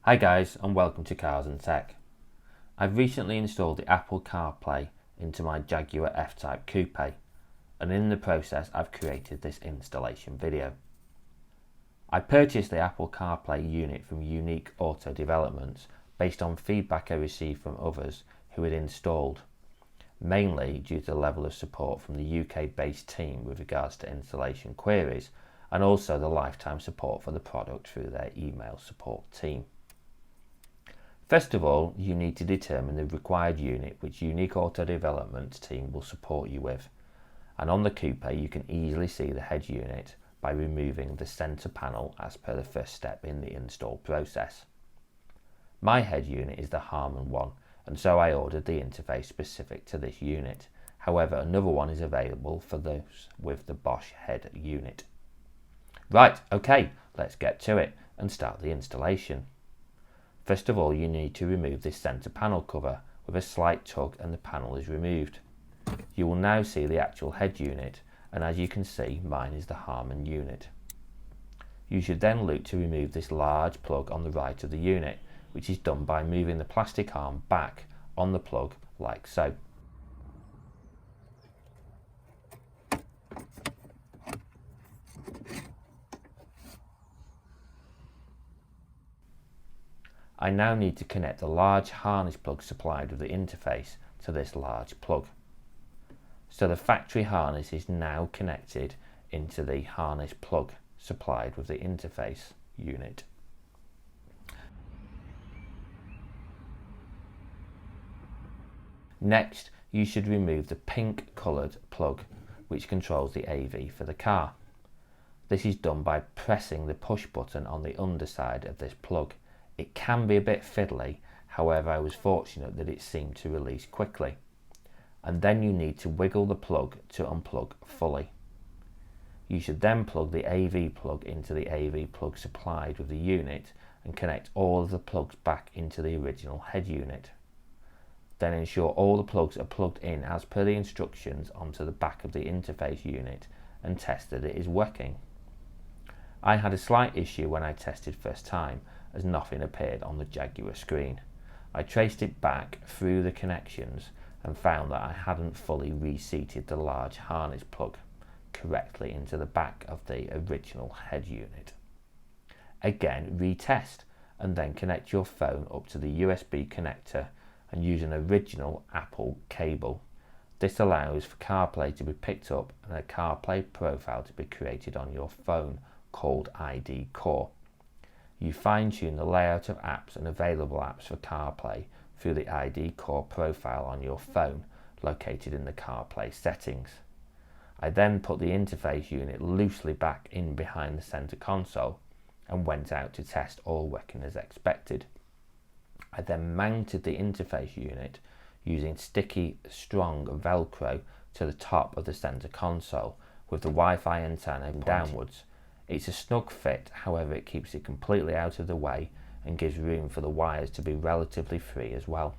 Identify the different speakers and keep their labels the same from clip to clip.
Speaker 1: Hi guys, and welcome to Cars and Tech. I've recently installed the Apple CarPlay into my Jaguar F-Type Coupe, and in the process I've created this installation video. I purchased the Apple CarPlay unit from Unique Auto Developments based on feedback I received from others who had installed, mainly due to the level of support from the UK-based team with regards to installation queries, and also the lifetime support for the product through their email support team. First of all, you need to determine the required unit which Unique Auto Development team will support you with. And on the coupe you can easily see the head unit by removing the centre panel as per the first step in the install process. My head unit is the Harman one, and so I ordered the interface specific to this unit. However, another one is available for those with the Bosch head unit. Right, okay, let's get to it and start the installation. First of all, you need to remove this centre panel cover. With a slight tug and the panel is removed. You will now see the actual head unit, and as you can see, mine is the Harman unit. You should then look to remove this large plug on the right of the unit, which is done by moving the plastic arm back on the plug like so. I now need to connect the large harness plug supplied with the interface to this large plug. So the factory harness is now connected into the harness plug supplied with the interface unit. Next, you should remove the pink coloured plug which controls the AV for the car. This is done by pressing the push button on the underside of this plug. It can be a bit fiddly, however I was fortunate that it seemed to release quickly. And then you need to wiggle the plug to unplug fully. You should then plug the AV plug into the AV plug supplied with the unit and connect all of the plugs back into the original head unit. Then ensure all the plugs are plugged in as per the instructions onto the back of the interface unit and test that it is working. I had a slight issue when I tested first time, as nothing appeared on the Jaguar screen. I traced it back through the connections and found that I hadn't fully reseated the large harness plug correctly into the back of the original head unit. Again, retest and then connect your phone up to the USB connector and use an original Apple cable. This allows for CarPlay to be picked up and a CarPlay profile to be created on your phone called ID Core. You fine-tune the layout of apps and available apps for CarPlay through the ID Core profile on your phone located in the CarPlay settings. I then put the interface unit loosely back in behind the centre console and went out to test all working as expected. I then mounted the interface unit using sticky, strong Velcro to the top of the centre console with the Wi-Fi antenna downwards. It's a snug fit, however it keeps it completely out of the way and gives room for the wires to be relatively free as well.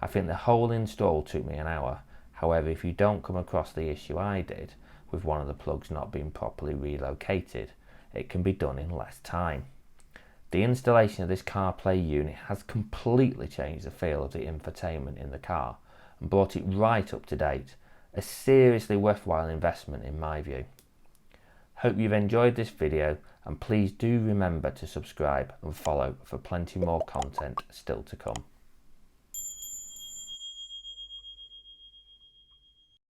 Speaker 1: I think the whole install took me an hour, however if you don't come across the issue I did with one of the plugs not being properly relocated, it can be done in less time. The installation of this CarPlay unit has completely changed the feel of the infotainment in the car and brought it right up to date, a seriously worthwhile investment in my view. Hope you've enjoyed this video and please do remember to subscribe and follow for plenty more content still to come.